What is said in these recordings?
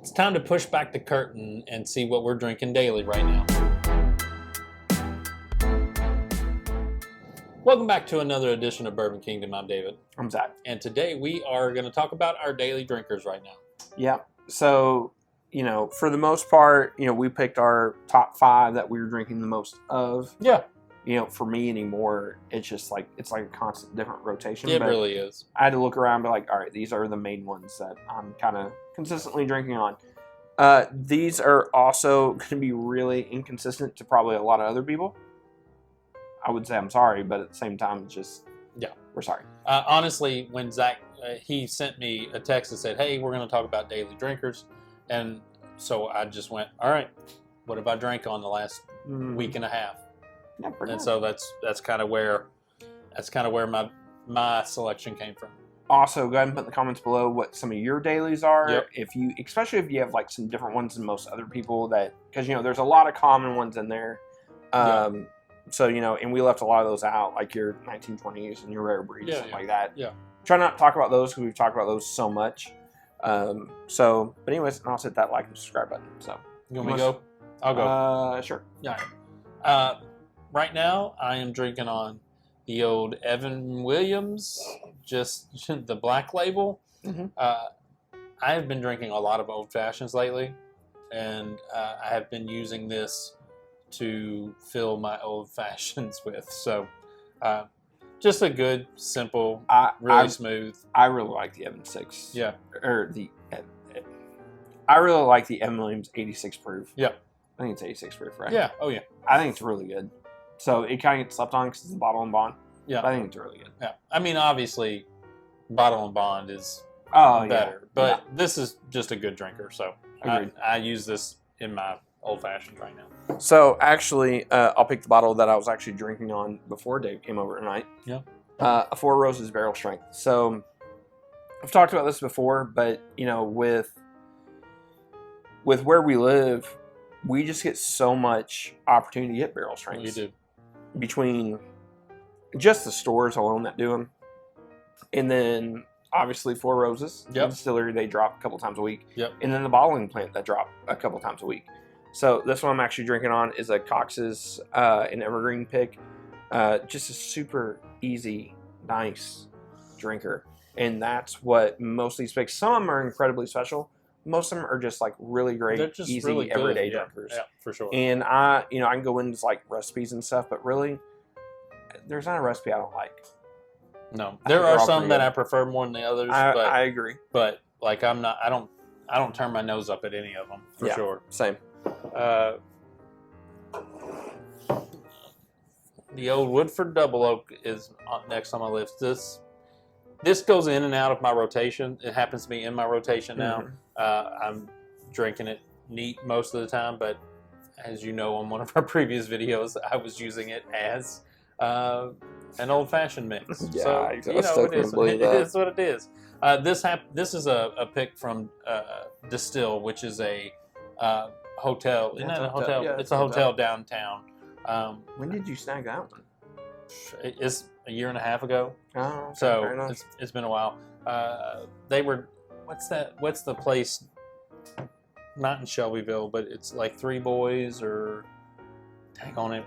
It's time to push back the curtain and see what we're drinking daily right now. Welcome back to another edition of Bourbon Kingdom. I'm David. I'm Zach. And today we are going to talk about our daily drinkers right now. Yeah. So, for the most part, we picked our top 5 that we were drinking the most of. Yeah. For me anymore, it's just like, it's like a constant different rotation. It really is. I had to look around and be like, all right, these are the main ones that I'm kind of consistently drinking on. These are also going to be really inconsistent to probably a lot of other people. I would say I'm sorry, but at the same time, it's just, we're sorry. Honestly, when Zach, he sent me a text that said, hey, we're going to talk about daily drinkers. And so I just went, all right, what have I drank on the last week and a half? Yeah, and nice. So that's kind of where my selection came from. Also, go ahead and put in the comments below what some of your dailies are. Yep. Especially if you have like some different ones than most other people, that because there's a lot of common ones in there. So, and we left a lot of those out, like your 1920s and your rare breeds, stuff like that. Yeah. Try not to talk about those because we've talked about those so much. But anyways, I'll hit that like and subscribe button. So, you want me to go? I'll go. Sure. Yeah. Right now, I am drinking on the old Evan Williams, just the black label. Mm-hmm. I have been drinking a lot of old fashions lately, and I have been using this to fill my old fashions with. So, just a good, simple, really smooth. I really like the Evan 6. Yeah. I really like the Evan Williams 86 proof. Yeah. I think it's 86 proof, right? Yeah. Oh, yeah. I think it's really good. So it kind of gets slept on because it's a bottle and bond. Yeah. But I think it's really good. Yeah. I mean, obviously, bottle and bond is better. But this is just a good drinker. So I use this in my old fashions right now. So actually, I'll pick the bottle that I was actually drinking on before Dave came over tonight. Yeah. A Four Roses barrel strength. So I've talked about this before, but with where we live, we just get so much opportunity to get barrel strengths. We do. Between just the stores alone that do them, and then obviously Four Roses, the distillery, they drop a couple times a week. Yep. And then the bottling plant that drop a couple times a week. So this one I'm actually drinking on is a Cox's an Evergreen pick. Just a super easy, nice drinker. And that's what most of these picks, some of them are incredibly special. Most of them are just like really great, just easy, really everyday drinkers. Yeah, for sure. And I can go into like recipes and stuff, but really, there's not a recipe I don't like. No, there are some that I prefer more than the others. I agree. But like I don't turn my nose up at any of them for sure. Same. The old Woodford Double Oak is next on my list. This goes in and out of my rotation. It happens to be in my rotation now. I'm drinking it neat most of the time, but as you know, on one of our previous videos, I was using it as an old-fashioned mix. Yeah, so, it is what it is. This is a pick from Distill, which is a hotel. Isn't that a hotel? Yeah, it's a hotel downtown. When did you snag that one? It's a year and a half ago. Oh, okay, so it's been a while. They were, what's the place? Not in Shelbyville, but it's like Three Boys or tag on it.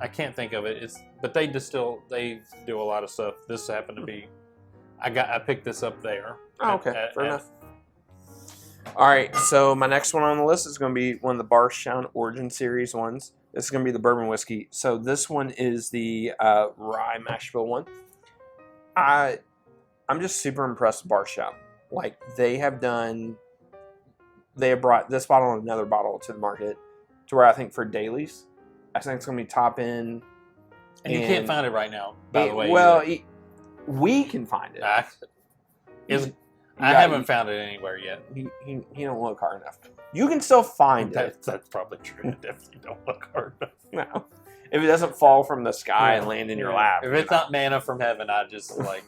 I can't think of it. But they do a lot of stuff. This happened to be, I picked this up there. Oh, okay, fair enough. All right, so my next one on the list is going to be one of the Bardstown Origin series ones. This is going to be the bourbon whiskey. So this one is the rye mash bill one. I'm just super impressed with Bardstown. Like they have brought this bottle and another bottle to the market to where I think for dailies, I think it's going to be top end. And you can't find it right now, by the way. Well, we can find it. I haven't found it anywhere yet. He don't look hard enough. You can still find it. That's probably true. I definitely don't look hard enough. No. If it doesn't fall from the sky and land in your lap. If it's not manna from heaven, I just like,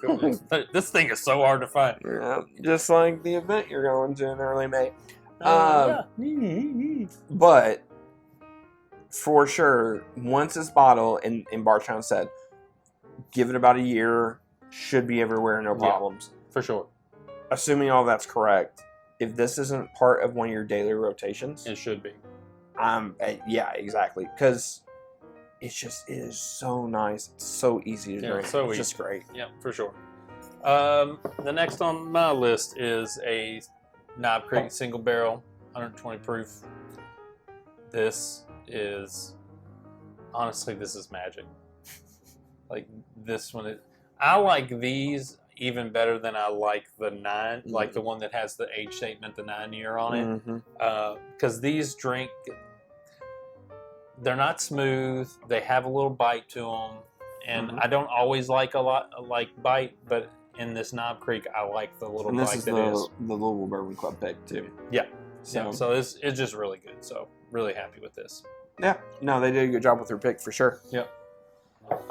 this thing is so hard to find. Yeah, just like the event you're going to in early May. But for sure, once this bottle, and Bardstown said, give it about a year, should be everywhere, no problems. For sure. Assuming all that's correct, if this isn't part of one of your daily rotations, It should be. yeah, exactly. Because it is so nice. It's so easy to Yeah, drink. so it's easy. just great. Yeah, for sure. The next on my list is a Knob Creek single barrel, 120 proof. This is, honestly, this is magic. Like this one, I like these even better than I like the 9, like the one that has the age statement, the 9-year on it. Because these drink, they're not smooth. They have a little bite to them, and I don't always like bite, but in this Knob Creek, I like the little and bite this is that the is. Louisville Bourbon Club pick too. Yeah. So, So it's just really good. So really happy with this. yeah, no, they did a good job with their pick for sure. Yep.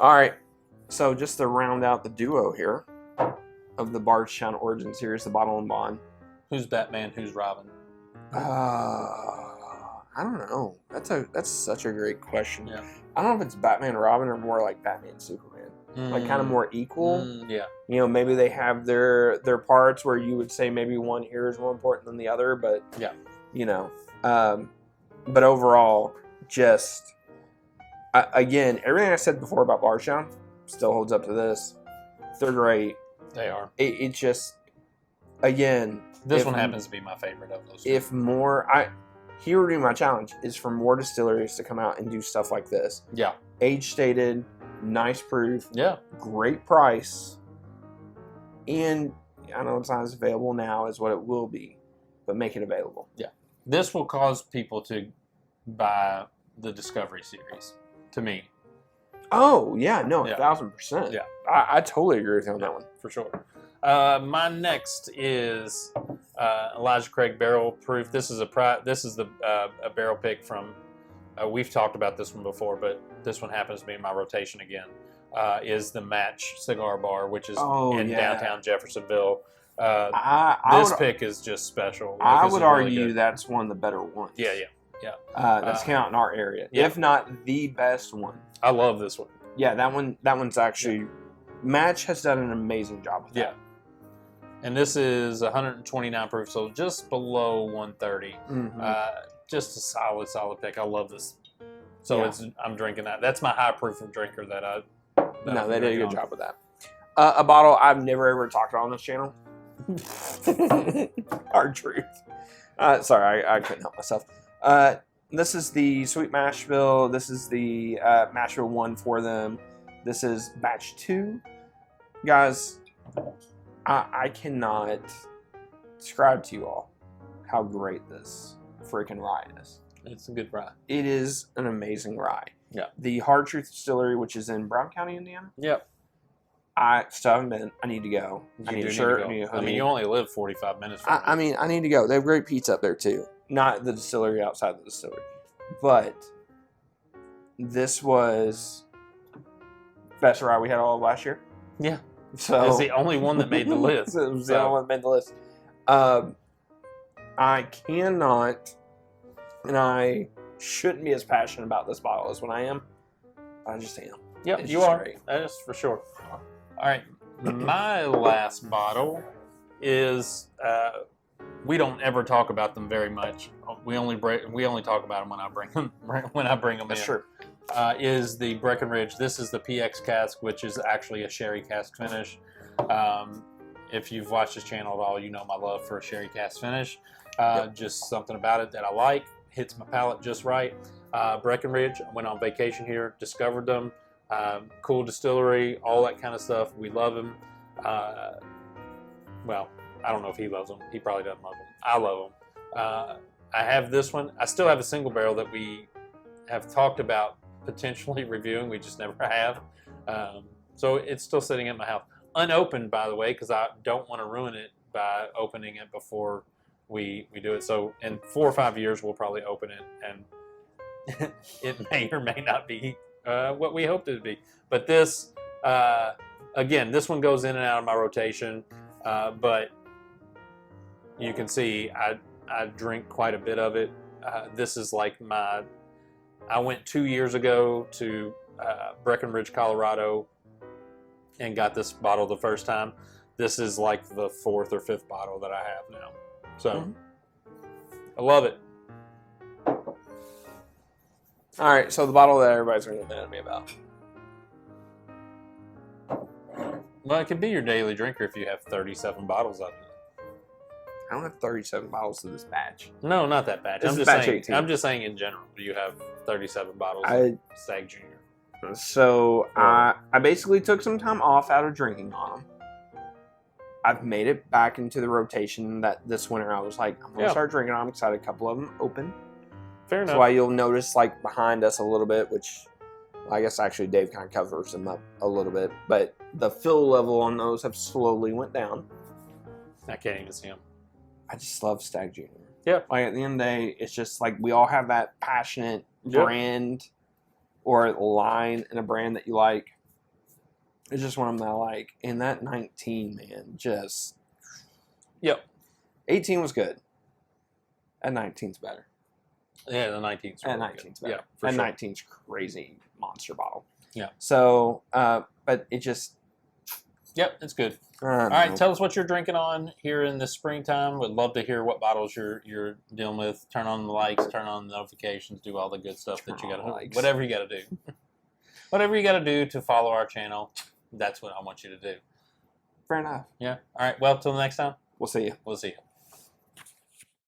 All right, so just to round out the duo here of the Bardstown Origin series, the Bottle and Bond. Who's Batman? Who's Robin? I don't know. That's such a great question. Yeah. I don't know if it's Batman and Robin or more like Batman Superman. Like kind of more equal. Yeah. You know, maybe they have their parts where you would say maybe one here is more important than the other, but Yeah. you know, but overall, just again, everything I said before about Bardstown still holds up to this. They're great. They are. It just, again, This one happens to be my favorite of those two. if more, here would be my challenge is for more distilleries to come out and do stuff like this. Yeah. Age stated, nice proof, Yeah. great price, and I know it's not as available now as what it will be, but make it available. Yeah. This will cause people to buy the Discovery series, to me. Oh, yeah, no, Yeah. 1,000%. Yeah. I totally agree with you on that one. For sure. My next is Elijah Craig Barrel Proof. This is a barrel pick from. We've talked about this one before, but this one happens to be in my rotation again. Is the Match Cigar Bar, which is in downtown Jeffersonville. This pick is just special. I This would is really argue good. that's one of the better ones. Yeah. That's count in our area, yeah. if not the best one. I love this one. Yeah, that one's actually. Match has done an amazing job with that. Yeah. And this is 129 proof, so just below 130. Just a solid pick. I love this. So I'm drinking that. That's my high proof drinker that I. No, they did a good job with that. A bottle I've never ever talked about on this channel. Our truth. Sorry, I couldn't help myself. This is the Sweet Mashville. This is the Mashville 1 for them. This is batch 2. Guys, I cannot describe to you all how great this freaking rye is. It's a good rye. It is an amazing rye. Yeah. The Hard Truth Distillery, which is in Brown County, Indiana. Yep. I still haven't been. I need to go. I need a shirt. I need a hoodie. I mean, you only live 45 minutes from I mean, I need to go. They have great pizza up there too. Not the distillery, outside the distillery. But this was best rye we had all of last year. Yeah. So It's the only one that made the list. It was the only one that made the list. I cannot, and I shouldn't be as passionate about this bottle as when I am. I just am. Yep, It's you just are. great. That is for sure. All right. My last bottle is. We don't ever talk about them very much. We only talk about them when I bring them in. That's true. Is the Breckenridge. This is the PX Cask, which is actually a sherry cask finish. If you've watched this channel at all, you know my love for a sherry cask finish. Just something about it that I like. Hits my palate just right. Breckenridge. I went on vacation here, discovered them. Cool distillery, all that kind of stuff. We love them. Well, I don't know if he loves them. He probably doesn't love them. I love them. I have this one. I still have a single barrel that we have talked about potentially reviewing. We just never have. So it's still sitting at my house. Unopened, by the way, because I don't want to ruin it by opening it before we do it. So in 4 or 5 years, we'll probably open it, and it may or may not be what we hoped it would be. But this, again, this one goes in and out of my rotation, but you can see I drink quite a bit of it. This is like I went 2 years ago to Breckenridge, Colorado, and got this bottle the first time. This is like the 4th or 5th bottle that I have now. So, I love it. All right, so the bottle that everybody's going to get mad at me about. Well, it could be your daily drinker if you have 37 bottles of it. I don't have 37 bottles of this batch. No, not that batch. This I'm is just batch saying. 18. I'm just saying in general. You have 37 bottles I- of Stagg Junior. So I basically took some time off out of drinking on them. I've made it back into the rotation that this winter I was like, I'm going to start drinking on them because I had a couple of them open. Fair enough. That's why you'll notice like behind us a little bit, which I guess actually Dave kind of covers them up a little bit. But the fill level on those have slowly went down. I can't even see them. I just love Stagg Junior. Yeah. Like at the end of the day, it's just like we all have that passionate brand or line in a brand that you like. It's just one of them that I like. And that 19, man, just... Yep. 18 was good. And 19's better. Yeah, the 19's really And 19's better. Yeah, for and sure. 19's crazy monster bottle. Yeah. So, but it just... Yep, it's good. All right, tell us what you're drinking on here in the springtime. Would love to hear what bottles you're dealing with. Turn on the likes, turn on the notifications, do all the good stuff that you got to do. Whatever you got to do. Whatever you got to do to follow our channel, that's what I want you to do. Fair enough. Yeah. All right, well, till the next time. We'll see you. We'll see you.